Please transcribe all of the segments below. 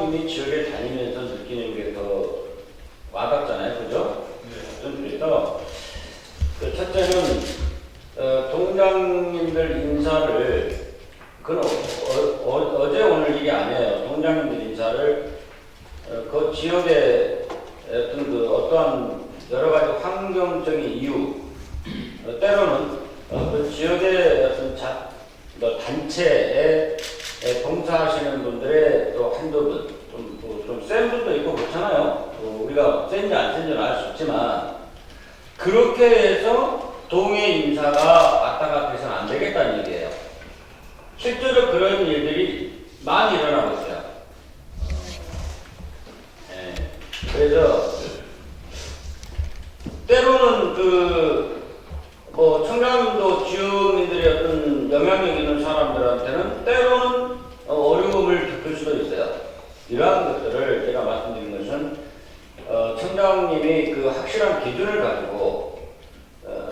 청장님이 지역에 다니면서 느끼는 게 더 와닿잖아요, 그죠? 네. 좀 그래서 그 첫째는 동장님들 인사를 그건 어제 오늘 일이 아니에요. 동장님들 인사를 그 지역의 어떠한 여러 가지 환경적인 이유, 때로는 그 지역의 어떤 단체에 봉사하시는 분들의 또 한두 분, 좀 센 분도 있고 그렇잖아요. 우리가 센지 안 센지는 알 수 있지만, 그렇게 해서 동의 인사가 왔다 갔다 해서는 안 되겠다는 얘기예요. 실제로 그런 일들이 많이 일어나고 있어요. 그래서 때로는 청장님도 지역민들의 어떤 영향력 있는 사람들한테는 때로는 어려움을 겪을 수도 있어요. 이러한 것들을 제가 말씀드린 것은 청장님이 그 확실한 기준을 가지고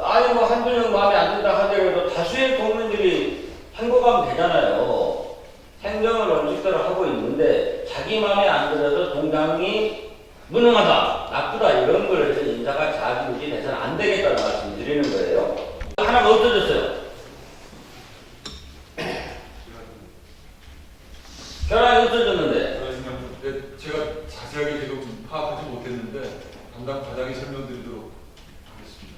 한두 명 마음에 안 든다 하더라도 다수의 국민들이 행복하면 되잖아요. 행정을 원칙대로 하고 있는데 자기 마음에 안 들어도 동장이 무능하다, 나쁘다 이런 걸 해서 인사가 자주지 돼서는 안 되겠다는 말씀 드리는 거예요. 하나가 없어졌어요. 결함이 없어졌는데. 제가 자세하게 계속 파악하지 못했는데 담당 과장이 설명드리도록 하겠습니다.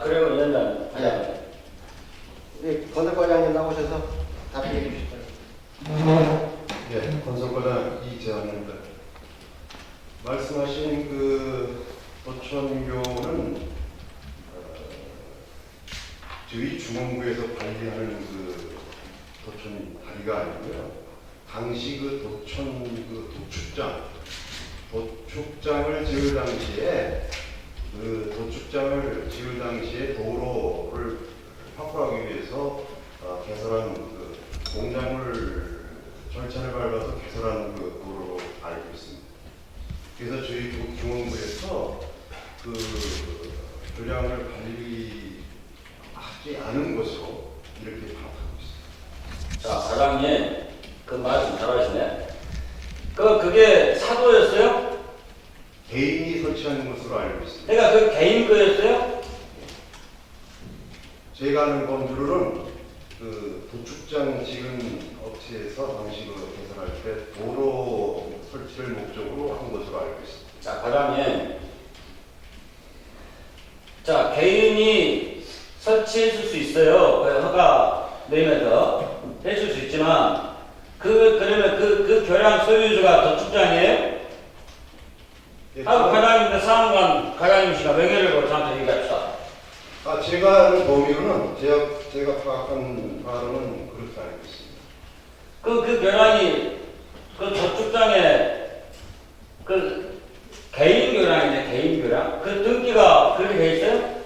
그리고 위원장, 과장. 네, 건설과장님 나오셔서 답변해 주시죠. 예, 건설과장 이재환입니다. 말씀하신 그 도천교는 저희 중원부에서 관리하는 그 도천 다리가 아니고요. 당시 그 도천 그 도축장을 지을 당시에 도로를 확보하기 위해서 개설한 그 공작물 절차를 밟아서 개설한 그 도로로 알고 있습니다. 그래서 저희 중원부에서 그 교량을 관리하지 않은 것으로 이렇게 파악하고 있습니다. 자, 과장님, 그 말씀 잘하시네. 그게 사도였어요? 개인이 설치하는 것으로 알고 있습니다. 그러니까 그 개인 거였어요? 제가 아는 범주로는 그 도축장 지은 업체에서 당시 그 개설할 때 도로 설치를 목적으로 한 것으로 알고 있습니다. 자, 과장님. 자, 개인이 설치했을 수 있어요. 허가 내면서 했을 수 있지만, 그러면 그 교량 소유주가 도축장이에요? 과장님들 사무관 과장님씨가 명예를 걸어 저한테 얘기합시다. 제가 아는 범위로는 제가 파악한 바로는 그렇게 알고 있습니다. 그 교량이 그 도축장에 그 개인 교량이네, 개인 교량. 그 등기가 그렇게 돼 있어요?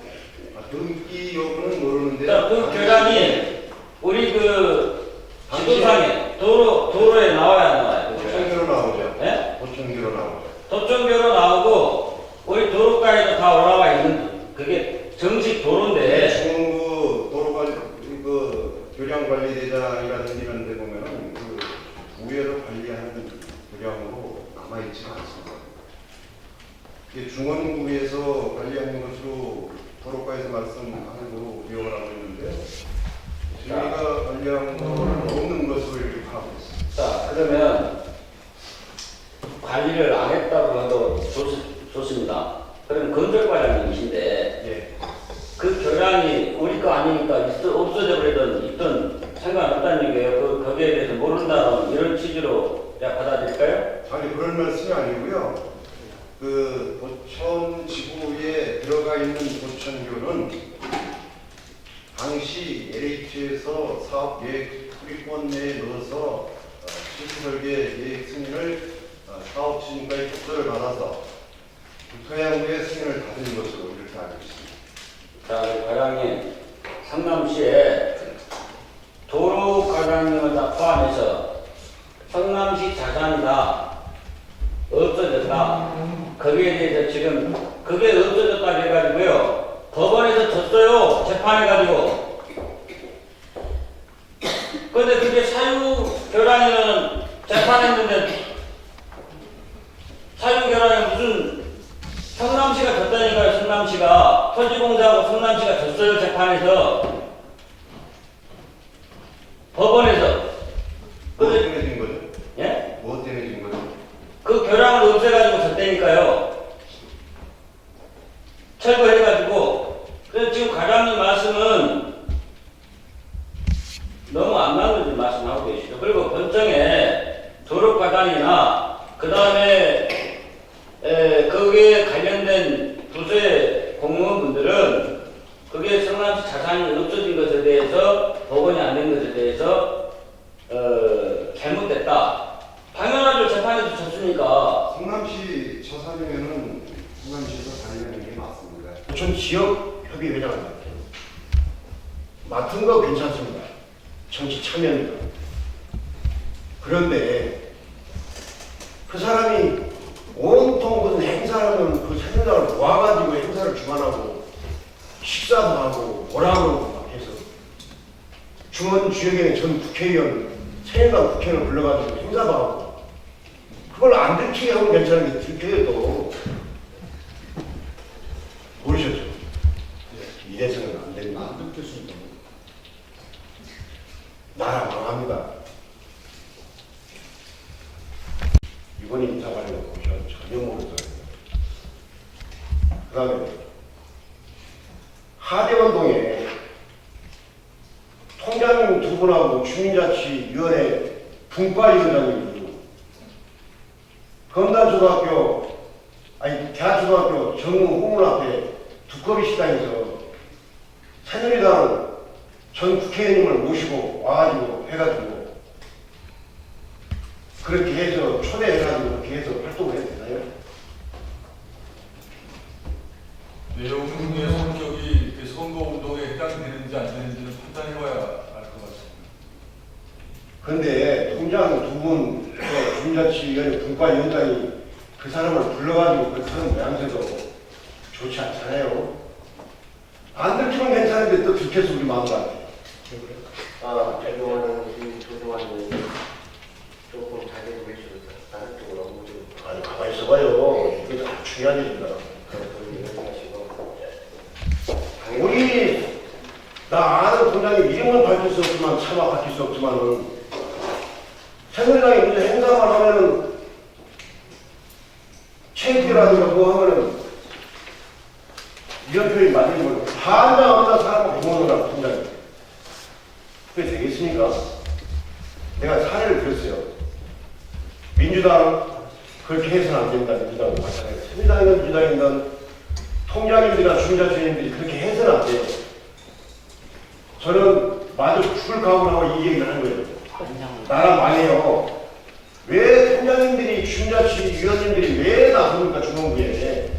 등기 여부는 모르는데. 그 교량이 우리 그 지도상에 도로에 나와야 안 나와요? 도청교로 나오죠. 네? 도청교로 나오죠. 도청교로 나오고 우리 도로가에도 다 올라와 있는 그게 정식 도로인데. 중원부 도로관리 그 교량관리대장이라든지 이런 데 보면은 그 부에서 관리하는 교량으로 남아있지 않습니다. 이게 중원부에서 관리하는 것으로 도로과에서 말씀하는 거로 기억을 하고 있는데요. 저희가 관리한 거는 없는 것으로 이렇게 파악하고 있습니다. 자, 그러면 관리를 안 했다고 해도 좋습니다. 그럼 건설과장님이신데 예. 그 교량이 우리 거 아니니까 없어져 버리든 있든 상관없다는 얘기예요. 거기에 대해서 모른다는 이런 취지로 내가 받아들일까요? 아니 그런 말씀이 아니고요. 그 도천 지구에 들어가 있는 도천교는 당시 LH에서 사업 계획 수리권 내에 넣어서 실수 설계 계획 승인을 사업 추진과의 협조를 받아서 국토해양부의 승인을 받은 것으로 이렇게 알고 있습니다. 자, 과장님, 성남시에 도로 과장님을 다 포함해서 성남시 자산이다, 없어졌다. 거기에 대해서 지금 그게 없어졌다 해가지고요. 법원에서 졌어요. 재판해가지고. 근데 그게 사유 교량이면 재판했는데 사유결함에 무슨 성남시가 졌다니까요. 성남시가 토지공사하고 성남시가 졌어요. 재판에서 법원에서. 뭐 때문에 진 거죠? 예? 뭐 때문에 진 거죠? 그 결함을 없애가지고 졌다니까요. 철거해가지고. 그래서 지금 과장님 말씀은 너무 안 맞는 말씀하고 계시죠. 그리고 본청에 졸업과장이나 그 다음에 거기에 관련된 부서의 공무원분들은 그게 성남시 자산이 없어진 것에 대해서 복원이 안 된 것에 대해서 잘못됐다. 당연하죠. 재판에서 졌으니까. 성남시 저사면은 성남시에서 관리하는 게 맞습니다. 전 지역 협의 회장을 맡아요. 맡은 거 괜찮습니다. 정치 참여입니다. 그런데 그 사람이 온통 무슨 행사하면 그 사진장을 모아가지고 행사를 주관하고 식사도 하고 뭐라 그러고 막 해서 중원 지역에 전 국회의원 새해간 국회의원 불러가지고 행사도 하고 그걸 안 들키게 하면 괜찮은데 들켜요 또. 모르셨죠? 이래서는 안 된다. 안 듣겠습니다. 나라 망합니다. 이번에 인사관리가 전혀 모르죠. 그 다음에 하대원동에 통장 두 분하고 주민자치위원회 분과위원장님이 건단초등학교 대한초등학교 정문 후문 앞에 두꺼비 식당에서 새누리당 전 국회의원님을 모시고 와가지고 해가지고 그렇게 해서 초대해가지고 그렇게 해서 활동을 해도 되나요? 내용의 성격이 그 선거운동에 해당되는지 안 되는지는 판단해봐야 알 것 같습니다. 그런데 통장 두 분 주민자치위원회 분과위원장이 그 사람을 불러가지고 그렇게 하는 모양새도 좋지 않잖아요. 안 들키면 괜찮은데 또 들켜서 우리 마음 같아요. 제도하는 조정하는 조금 자제를 해주셔서 다른 쪽으로 업무 좀 아니 가만히 있어봐요. 이거 다 중요한 일입니다. 하시고 우리 나 아는 통장님 이름은 밝힐 수 없지만 차마 밝힐 수 없지만은 새누리당이 무슨 행사만 하면은 체육회라든가 뭐 하면은 이런 표현이 맞는 걸 반장 없는 사람을 공헌을 하고 통장이 그게 되겠습니까? 내가 사례를 들었어요. 민주당 그렇게 해서는 안 된다. 민주당은 마찬가지예요. 새누리당이든 민주당이든 통장님들이나 주민자치위원들이 그렇게 해서는 안 돼요. 저는 마저 죽을 각오를 하고 이 얘기를 하는 거예요. 나라 망해요. 왜 통장님들이 주민자치위원님들이 왜 나섭니까 중앙부에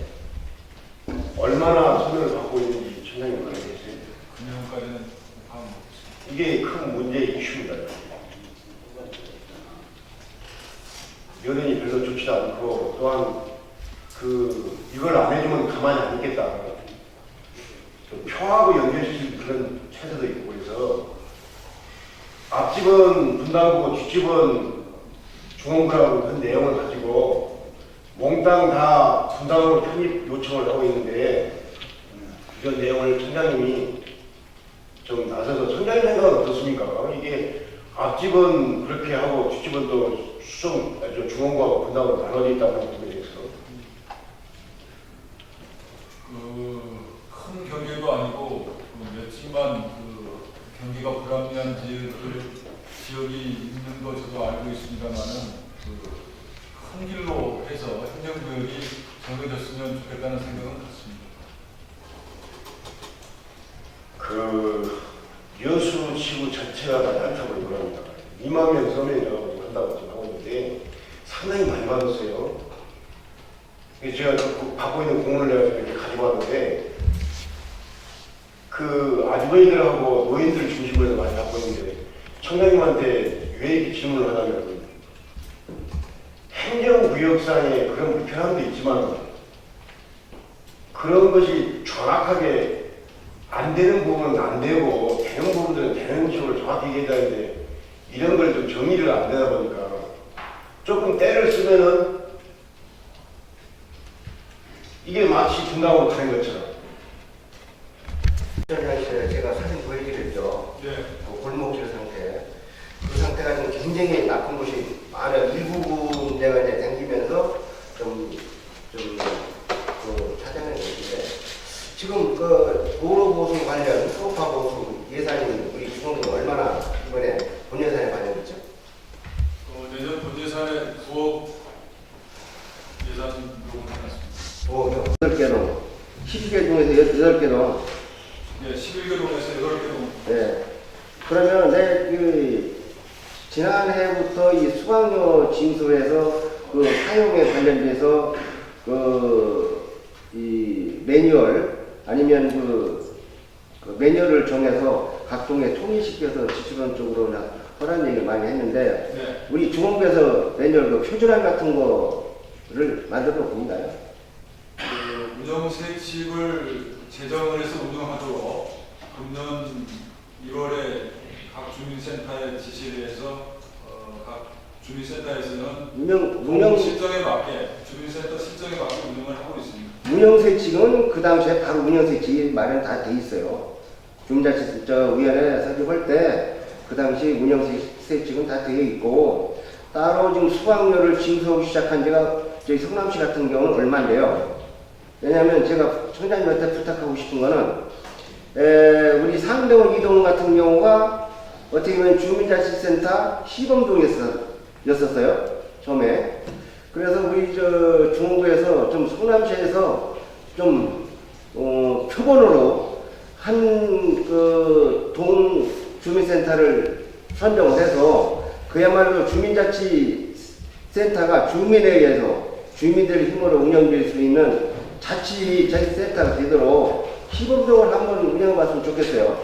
얼마나 손을 받고 있는지 청장님 알겠어요. 그 내용까지는 파악 못했습니다. 이게 큰 문제의 이슈입니다. 여론이 별로 좋지도 않고 또한 이걸 안 해주면 가만히 안 있겠다. 표하고 연결시키는 그런 체제도 있고 그래서 앞집은 분당구고 뒷집은 중원구라고 그 내용을 가지고 몽땅 다 분당으로 편입 요청을 하고 있는데 이런 내용을 청장님이 좀 나서서 청장님 생각은 어떻습니까? 이게 앞집은 그렇게 하고 뒷집은 또 중원구하고 분당으로 나눠져 있다는 부분에 대해서 큰 경기도 아니고 몇집만 경기가 불합리한 지역이 있는 거 저도 알고 있습니다만은 큰 길로 해서 행정구역이 정해졌으면 좋겠다는 생각은 갖습니다. 여수 지구 자체가 다 한타고 있더랍니다. 2만 명 서명이 한다고 지금 하고 있는데 상당히 많이 받았어요. 제가 받고 있는 공문을 내가 이렇게 가지고 왔는데 아주버니들하고 노인들 중심으로 해서 많이 받고 있는데 청장님한테 왜 이렇게 질문을 하냐면 행정구역상에 그런 불편함도 있지만 그런 것이 정확하게 안 되는 부분은 안 되고 되는 부분들은 되는 식으로 정확히 얘기해야 되는데 이런 걸 좀 정리를 안 되다 보니까 조금 때를 쓰면은 이게 마치 분당으로 가는 것처럼. 현장실에 제가 사진 보여드렸죠. 네. 그 골목길 상태. 그 상태가 지금 굉장히 나쁜 곳이 많아요. 일부 군데가 이제 당기면서 찾아내는 것인데 지금 그 도로 보수 관련 소파 보수 예산이 우리 중앙에 얼마나 이번에 본 예산에 반영됐죠? 내년 본 예산에 9억 예산 요구를 해놨습니다. 8개동 12개 중에서 8개동. 네, 11개 동에서 8개 동. 네. 그러면 지난해부터 이 수강료 징수에서 그 사용에 관련돼서 이 매뉴얼 아니면 그 매뉴얼을 정해서 각 동에 통일시켜서 지수론적으로 하라는 얘기를 많이 했는데 네. 우리 중원부에서 매뉴얼 그 표준안 같은 거를 만들어 봅니다요? 운영세칙을 제정을 해서 운영하도록 금년 1월에 각 주민센터의 지시에 대해서 각 주민센터에서는 운영 실정에 맞게 주민센터 실정에 맞게 운영을 하고 있습니다. 운영세칙은 그 당시에 바로 운영세칙이 마련 다 돼 있어요. 주민자치위원회 설립할 때 그 당시 운영세칙은 다 되어 있고 따로 지금 수강료를 징수하기 시작한 지가 저희 성남시 같은 경우는 얼마인데요. 왜냐하면 제가 청장님한테 부탁하고 싶은 거는 우리 상대원 이동 같은 경우가 어떻게 보면 주민자치센터 시범동이었었어요. 처음에. 그래서 우리 중원부에서 좀 성남시에서 좀 표본으로 한 동 주민센터를 선정을 해서 그야말로 주민자치센터가 주민에 의해서 주민들 힘으로 운영될 수 있는 자치센터가 되도록 시범적으로 한번 운영해 봤으면 좋겠어요.